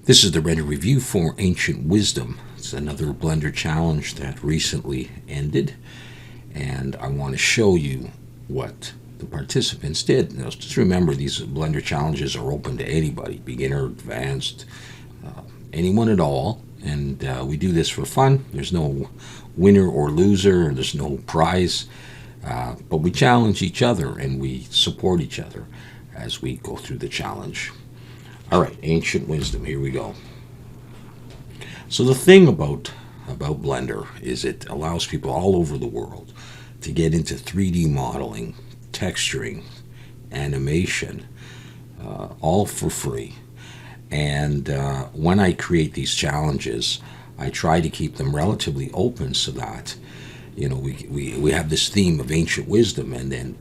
This is the render review for Ancient Wisdom. It's another Blender challenge that recently ended, and I want to show you what the participants did. Now, just remember, these Blender challenges are open to anybody, beginner, advanced, anyone at all, and we do this for fun. There's no winner or loser, there's no prize, but we challenge each other and we support each other as we go through the challenge. All right, Ancient Wisdom, here we go. So the thing about Blender is it allows people all over the world to get into 3D modeling, texturing, animation, all for free. And when I create these challenges, I try to keep them relatively open so that, we have this theme of ancient wisdom, and then,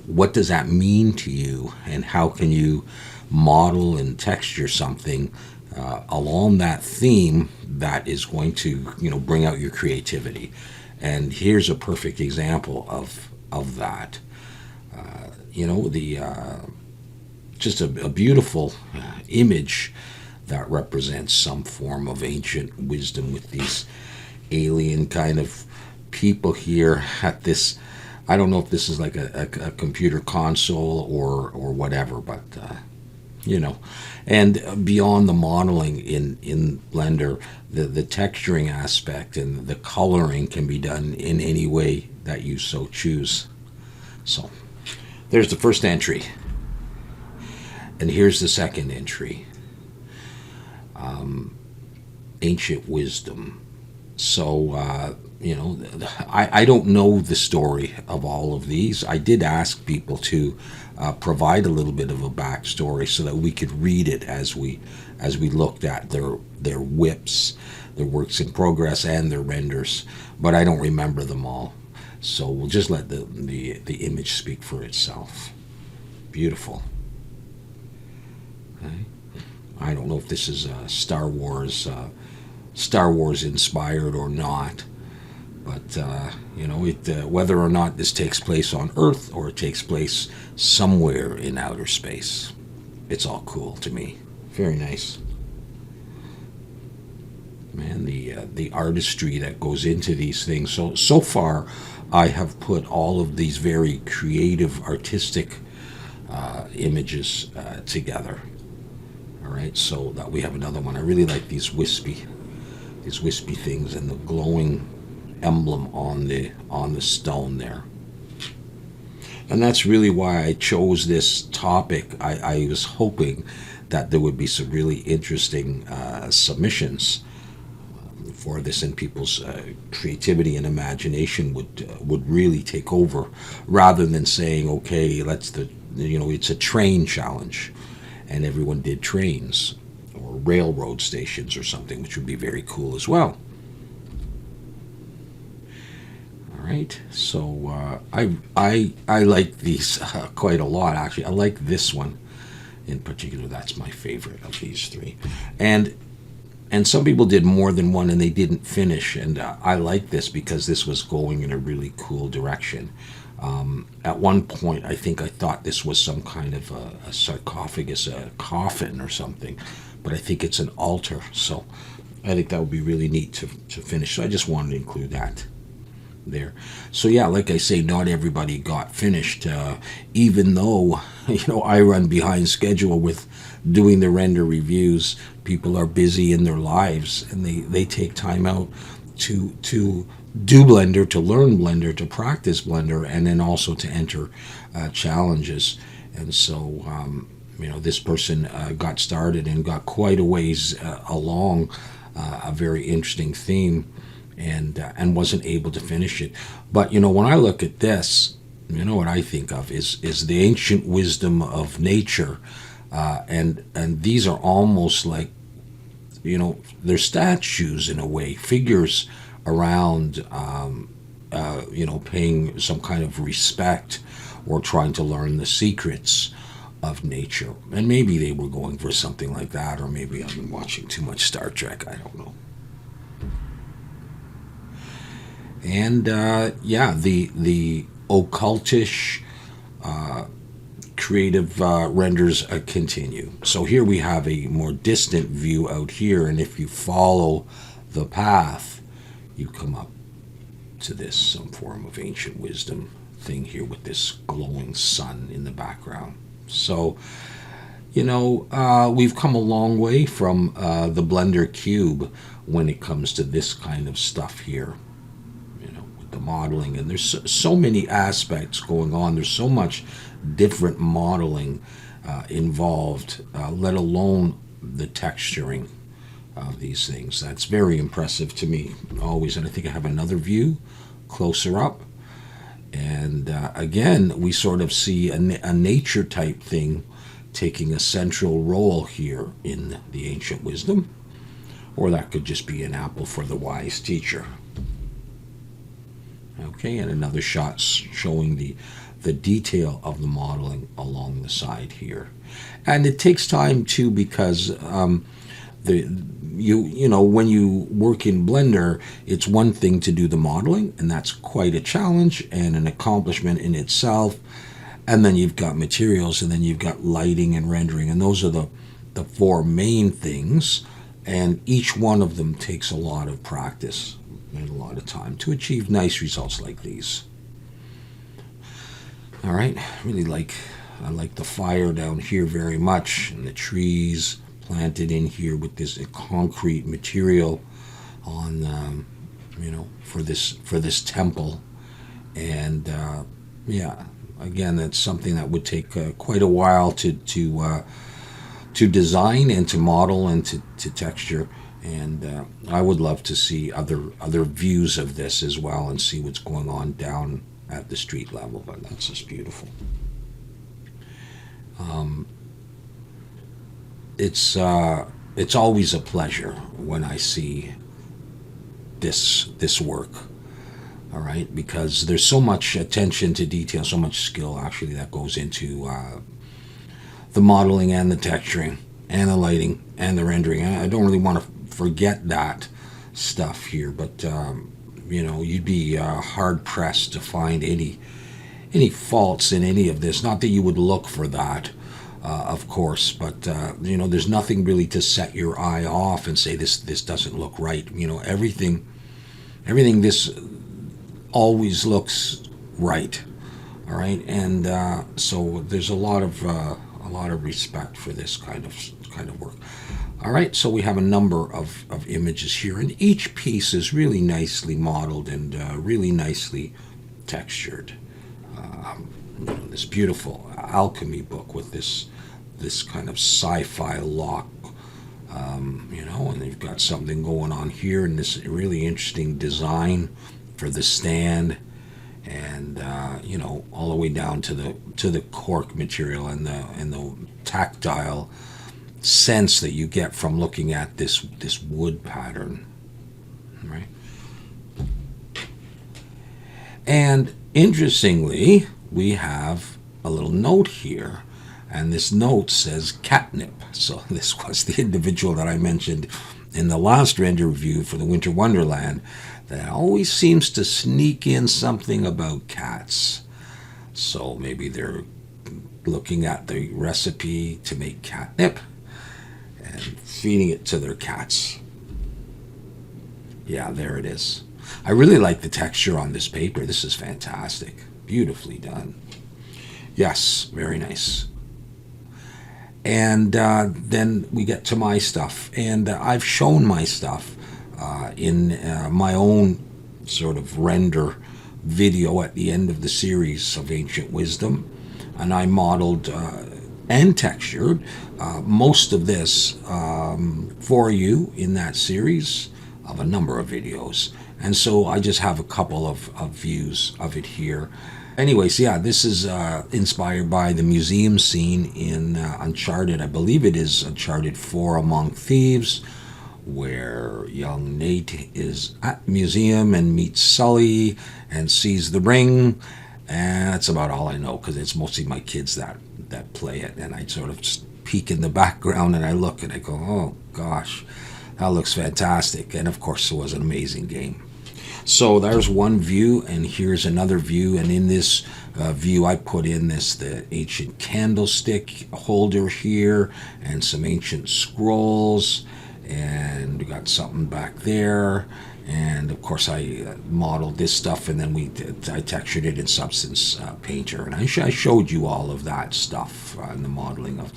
what does that mean to you, and how can you model and texture something along that theme that is going to, bring out your creativity. And here's a perfect example of that. Just a beautiful image that represents some form of ancient wisdom with these alien kind of people here at this. I don't know if this is like a computer console or whatever, but and beyond the modeling in Blender, the texturing aspect and the coloring can be done in any way that you so choose. So there's the first entry, and here's the second entry. Ancient wisdom. So I don't know the story of all of these. I did ask people to provide a little bit of a backstory so that we could read it as we looked at their whips, their works in progress, and their renders. But I don't remember them all, so we'll just let the image speak for itself. Beautiful. Okay. I don't know if this is Star Wars inspired or not, but whether or not this takes place on Earth or it takes place somewhere in outer space, it's all cool to me. Very nice. Man, the artistry that goes into these things. So far, I have put all of these very creative, artistic images together. All right, so that we have another one. I really like these wispy things and the glowing emblem on the stone there. And that's really why I chose this topic. I was hoping that there would be some really interesting submissions for this, and people's creativity and imagination would really take over, rather than saying, okay, it's a train challenge, and everyone did trains or railroad stations or something, which would be very cool as well. All right, so I like these quite a lot, actually. I like this one in particular. That's my favorite of these three, and some people did more than one and they didn't finish, and I like this because this was going in a really cool direction. At one point, I think I thought this was some kind of a sarcophagus, a coffin or something, but I think it's an altar. So I think that would be really neat to finish. So I just wanted to include that there. So yeah, like I say, not everybody got finished, even though I run behind schedule with doing the render reviews. People are busy in their lives, and they take time out to do Blender, to learn Blender, to practice Blender, and then also to enter challenges. And so this person got started and got quite a ways along a very interesting theme, and wasn't able to finish it. But when I look at this, what I think of is the ancient wisdom of nature, and these are almost like, they're statues in a way, figures around, paying some kind of respect or trying to learn the secrets of nature. And maybe they were going for something like that, or maybe I've been watching too much Star Trek, I don't know. And the occultish creative renders continue. So here we have a more distant view out here, and if you follow the path, you come up to this, some form of ancient wisdom thing here with this glowing sun in the background. So, you know, we've come a long way from the Blender Cube when it comes to this kind of stuff here, you know, with the modeling. And there's so many aspects going on. There's so much different modeling involved, let alone the texturing of these things. That's very impressive to me always. And I think I have another view closer up. And again, we sort of see a nature type thing taking a central role here in the ancient wisdom. Or that could just be an apple for the wise teacher. Okay, and another shot showing the detail of the modeling along the side here. And it takes time too, because you know, when you work in Blender, it's one thing to do the modeling, and that's quite a challenge and an accomplishment in itself. And then you've got materials, and then you've got lighting and rendering, and those are the four main things. And each one of them takes a lot of practice and a lot of time to achieve nice results like these. All right, I like the fire down here very much, and the trees planted in here with this concrete material on, you know, for this temple. And yeah, again, that's something that would take quite a while to design and to model and to texture. And I would love to see other views of this as well, and see what's going on down at the street level. But that's just beautiful. It's always a pleasure when I see this work. All right, because there's so much attention to detail, so much skill actually that goes into the modeling and the texturing and the lighting and the rendering. I don't really want to forget that stuff here, but you know, you'd be hard pressed to find any faults in any of this. Not that you would look for that, of course, but you know, there's nothing really to set your eye off and say this doesn't look right. You know, everything this always looks right. All right, and so there's a lot of respect for this kind of work. All right, so we have a number of images here, and each piece is really nicely modeled and really nicely textured. You know, this beautiful alchemy book with this kind of sci-fi lock, you know, and you've got something going on here, and this really interesting design for the stand, and you know, all the way down to the cork material and the tactile sense that you get from looking at this wood pattern, right? And interestingly, we have a little note here, and this note says catnip. So this was the individual that I mentioned in the last render review for the Winter Wonderland that always seems to sneak in something about cats. So maybe they're looking at the recipe to make catnip and feeding it to their cats. Yeah, there it is. I really like the texture on this paper. This is fantastic. Beautifully done. Yes, very nice. And then we get to my stuff. And I've shown my stuff in my own sort of render video at the end of the series of Ancient Wisdom. And I modeled and textured most of this for you in that series of a number of videos. And so I just have a couple of views of it here. Anyways, yeah, this is inspired by the museum scene in Uncharted. I believe it is Uncharted 4 Among Thieves, where young Nate is at the museum and meets Sully and sees the ring. And that's about all I know, because it's mostly my kids that play it. And I sort of just peek in the background and I look and I go, oh gosh, that looks fantastic. And of course, it was an amazing game. So there's one view, and here's another view. And in this view, I put in the ancient candlestick holder here, and some ancient scrolls, and we got something back there. And of course, I modeled this stuff, and then I textured it in Substance Painter, and I showed you all of that stuff in the modeling of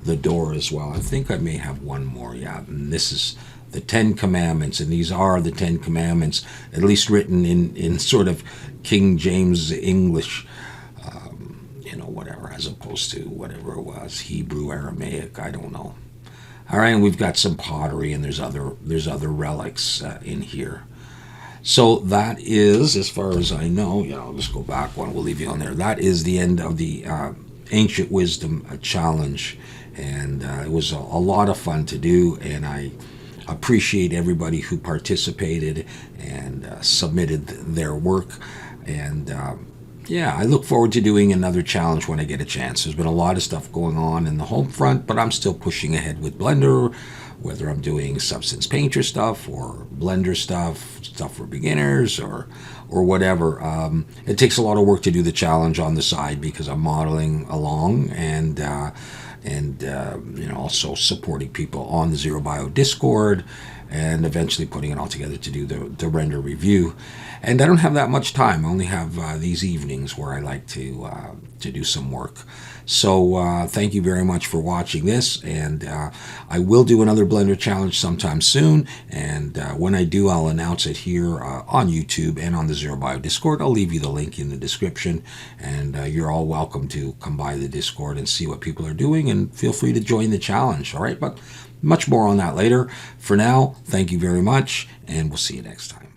the door as well. I think I may have one more, yeah. And this is the Ten Commandments, and these are the Ten Commandments, at least written in sort of King James English, whatever, as opposed to whatever it was, Hebrew, Aramaic, I don't know. All right, and we've got some pottery, and there's other relics in here. So that is, as far as I know, I'll just go back one. We'll leave you on there. That is the end of the Ancient Wisdom Challenge, and it was a lot of fun to do, and I appreciate everybody who participated and submitted their work. And I look forward to doing another challenge when I get a chance. There's been a lot of stuff going on in the home front, but I'm still pushing ahead with Blender, whether I'm doing Substance Painter stuff or Blender stuff for beginners or whatever. It takes a lot of work to do the challenge on the side because I'm modeling along and also supporting people on the Zero Bio Discord, and eventually putting it all together to do the render review. And I don't have that much time. I only have these evenings where I like to do some work. So thank you very much for watching this, and I will do another Blender challenge sometime soon, and when I do, I'll announce it here on YouTube and on the Zero Bio Discord. I'll leave you the link in the description, and you're all welcome to come by the Discord and see what people are doing, and feel free to join the challenge, all right? But much more on that later. For now, thank you very much, and we'll see you next time.